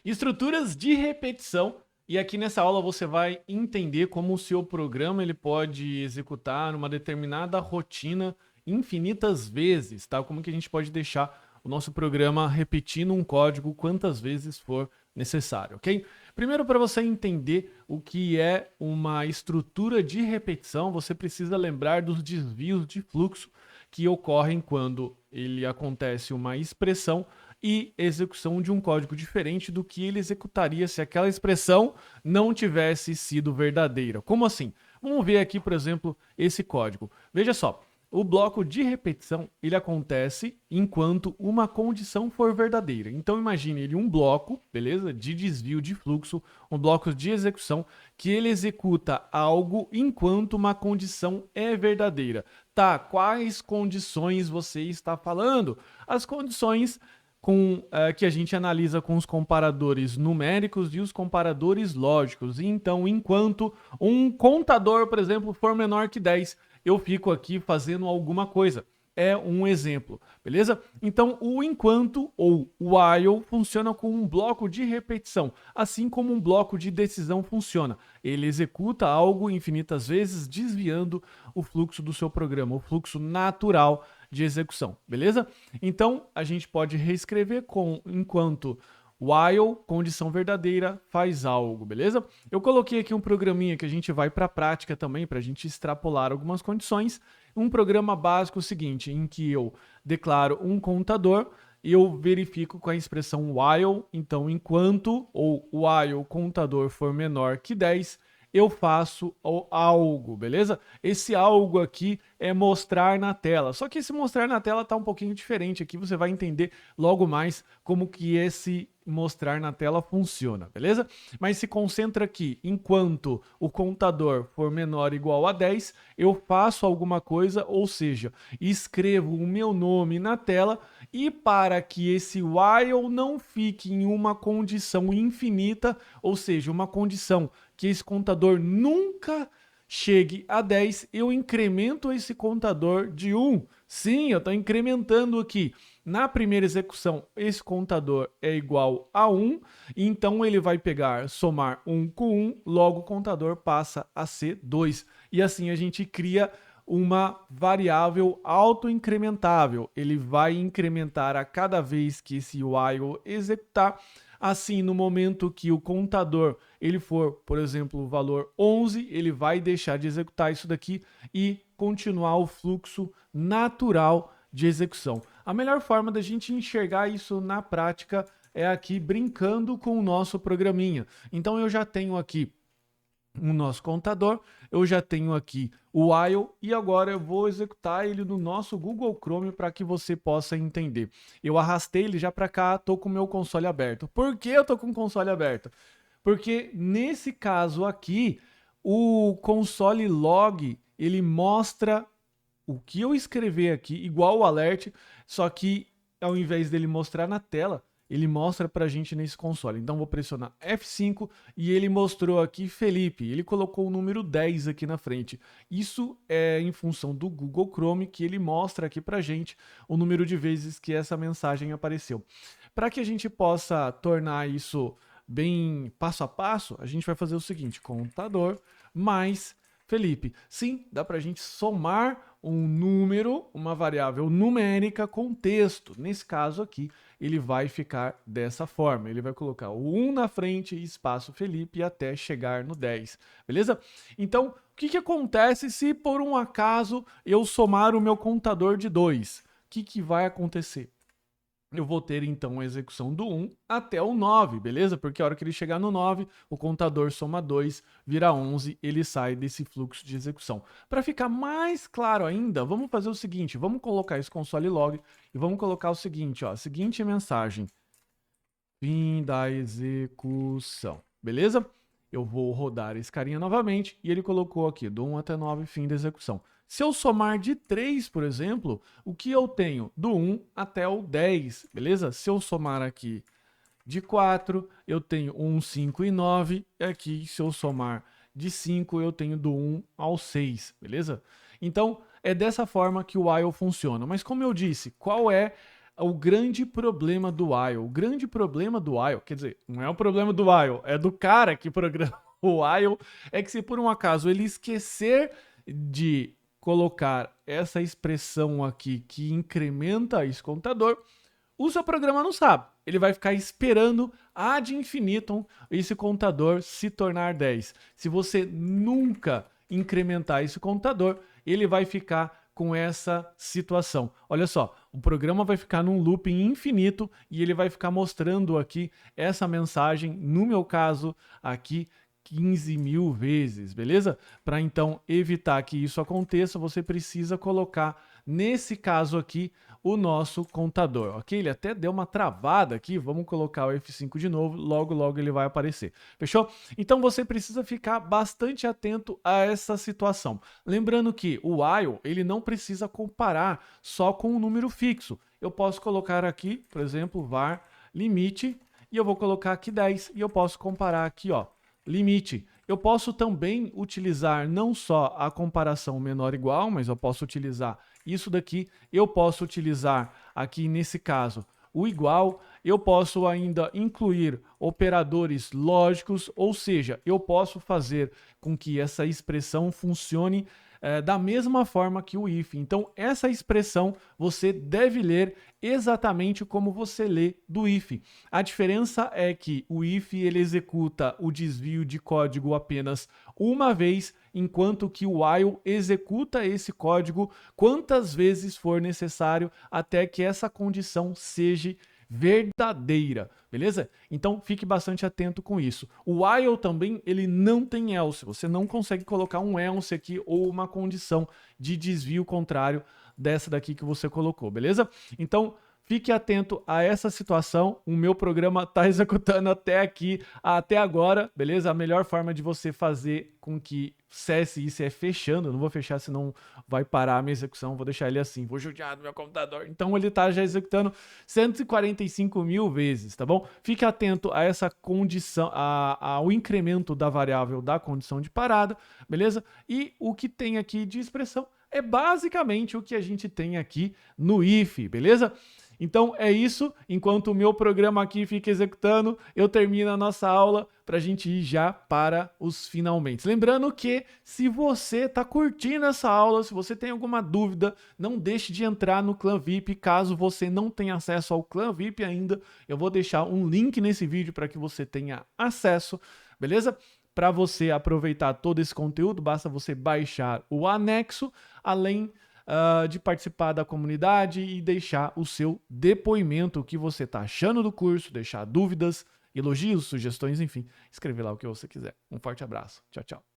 Estruturas de repetição. E aqui nessa aula você vai entender como o seu programa ele pode executar uma determinada rotina infinitas vezes, tá? Como que a gente pode deixar o nosso programa repetindo um código quantas vezes for necessário, ok? Primeiro, para você entender o que é uma estrutura de repetição, você precisa lembrar dos desvios de fluxo que ocorrem quando ele acontece uma expressão e execução de um código diferente do que ele executaria se aquela expressão não tivesse sido verdadeira. Como assim? Vamos ver aqui, por exemplo, esse código. Veja só, o bloco de repetição ele acontece enquanto uma condição for verdadeira. Então imagine ele um bloco, beleza, de desvio de fluxo, um bloco de execução que ele executa algo enquanto uma condição é verdadeira. Tá, quais condições você está falando? As condições que a gente analisa com os comparadores numéricos e os comparadores lógicos. Então, enquanto um contador, por exemplo, for menor que 10, eu fico aqui fazendo alguma coisa. É um exemplo, beleza? Então, o enquanto ou while funciona como um bloco de repetição, assim como um bloco de decisão funciona. Ele executa algo infinitas vezes, desviando o fluxo do seu programa, o fluxo natural de execução, beleza? Então, a gente pode reescrever com enquanto while, condição verdadeira, faz algo, beleza? Eu coloquei aqui um programinha que a gente vai para a prática também, para a gente extrapolar algumas condições. Um programa básico seguinte, em que eu declaro um contador e eu verifico com a expressão while, então enquanto ou while contador for menor que 10, eu faço algo, beleza? Esse algo aqui é mostrar na tela. Só que esse mostrar na tela tá um pouquinho diferente aqui, você vai entender logo mais como que esse mostrar na tela funciona, beleza? Mas se concentra aqui, enquanto o contador for menor ou igual a 10, eu faço alguma coisa, ou seja, escrevo o meu nome na tela e para que esse while não fique em uma condição infinita, ou seja, uma condição que esse contador nunca chegue a 10, eu incremento esse contador de 1. Sim, eu estou incrementando aqui. Na primeira execução, esse contador é igual a 1, então ele vai pegar, somar 1 com 1, logo o contador passa a ser 2. E assim a gente cria uma variável autoincrementável. Ele vai incrementar a cada vez que esse while executar. Assim, no momento que o contador ele for, por exemplo, o valor 11, ele vai deixar de executar isso daqui e continuar o fluxo natural de execução. A melhor forma da gente enxergar isso na prática é aqui brincando com o nosso programinha. Então eu já tenho aqui o nosso contador, eu já tenho aqui o while e agora eu vou executar ele no nosso Google Chrome para que você possa entender. Eu arrastei ele já para cá, estou com o meu console aberto. Por que eu estou com o console aberto? Porque nesse caso aqui, o console log, ele mostra o que eu escrever aqui, igual o alert, só que ao invés dele mostrar na tela, ele mostra pra gente nesse console. Então vou pressionar F5 e ele mostrou aqui Felipe. Ele colocou o número 10 aqui na frente. Isso é em função do Google Chrome que ele mostra aqui pra gente o número de vezes que essa mensagem apareceu. Para que a gente possa tornar isso bem passo a passo, a gente vai fazer o seguinte: contador mais Felipe. Sim, dá para a gente somar um número, uma variável numérica com texto. Nesse caso aqui, ele vai ficar dessa forma. Ele vai colocar o 1 na frente, espaço Felipe, até chegar no 10. Beleza? Então, o que acontece se por um acaso eu somar o meu contador de 2? O que vai acontecer? Eu vou ter então a execução do 1 até o 9, beleza? Porque a hora que ele chegar no 9, o contador soma 2, vira 11, ele sai desse fluxo de execução. Para ficar mais claro ainda, vamos fazer o seguinte, vamos colocar esse console log e vamos colocar o seguinte, ó, seguinte mensagem: fim da execução, beleza? Eu vou rodar esse carinha novamente e ele colocou aqui, do 1 até 9, fim da execução. Se eu somar de 3, por exemplo, o que eu tenho? Do 1 até o 10, beleza? Se eu somar aqui de 4, eu tenho 1, 5 e 9. E aqui, se eu somar de 5, eu tenho do 1 ao 6, beleza? Então, é dessa forma que o while funciona. Mas como eu disse, qual é o grande problema do while. O grande problema do while, quer dizer, não é o problema do while, é do cara que programa o while, é que se por um acaso ele esquecer de colocar essa expressão aqui que incrementa esse contador, o seu programa não sabe. Ele vai ficar esperando ad infinitum esse contador se tornar 10. Se você nunca incrementar esse contador, ele vai ficar com essa situação. Olha só, o programa vai ficar num looping infinito e ele vai ficar mostrando aqui essa mensagem, no meu caso aqui, 15.000 vezes, beleza? Para então evitar que isso aconteça, você precisa colocar, nesse caso aqui, o nosso contador, ok? Ele até deu uma travada aqui, vamos colocar o F5 de novo, logo ele vai aparecer, fechou? Então você precisa ficar bastante atento a essa situação. Lembrando que o while, ele não precisa comparar só com um número fixo. Eu posso colocar aqui, por exemplo, var limite, e eu vou colocar aqui 10, e eu posso comparar aqui, ó, limite. Eu posso também utilizar não só a comparação menor igual, mas eu posso utilizar isso daqui. Eu posso utilizar aqui nesse caso o igual. Eu posso ainda incluir operadores lógicos, ou seja, eu posso fazer com que essa expressão funcione da mesma forma que o if. Então, essa expressão você deve ler exatamente como você lê do if. A diferença é que o if ele executa o desvio de código apenas uma vez, enquanto que o while executa esse código quantas vezes for necessário até que essa condição seja verdadeira, beleza? Então fique bastante atento com isso. O while também, ele não tem else, você não consegue colocar um else aqui ou uma condição de desvio contrário dessa daqui que você colocou, beleza? Então fique atento a essa situação, o meu programa está executando até aqui, até agora, beleza? A melhor forma de você fazer com que cesse isso é fechando, eu não vou fechar senão vai parar a minha execução, vou deixar ele assim, vou judiar do meu computador. Então ele está já executando 145.000 vezes, tá bom? Fique atento a essa condição, ao incremento da variável da condição de parada, beleza? E o que tem aqui de expressão é basicamente o que a gente tem aqui no if, beleza? Então é isso, enquanto o meu programa aqui fica executando, eu termino a nossa aula para a gente ir já para os finalmente. Lembrando que se você está curtindo essa aula, se você tem alguma dúvida, não deixe de entrar no Clã VIP, caso você não tenha acesso ao Clã VIP ainda, eu vou deixar um link nesse vídeo para que você tenha acesso, beleza? Para você aproveitar todo esse conteúdo, basta você baixar o anexo, além de participar da comunidade e deixar o seu depoimento, o que você está achando do curso, deixar dúvidas, elogios, sugestões, enfim, escrever lá o que você quiser. Um forte abraço. Tchau, tchau.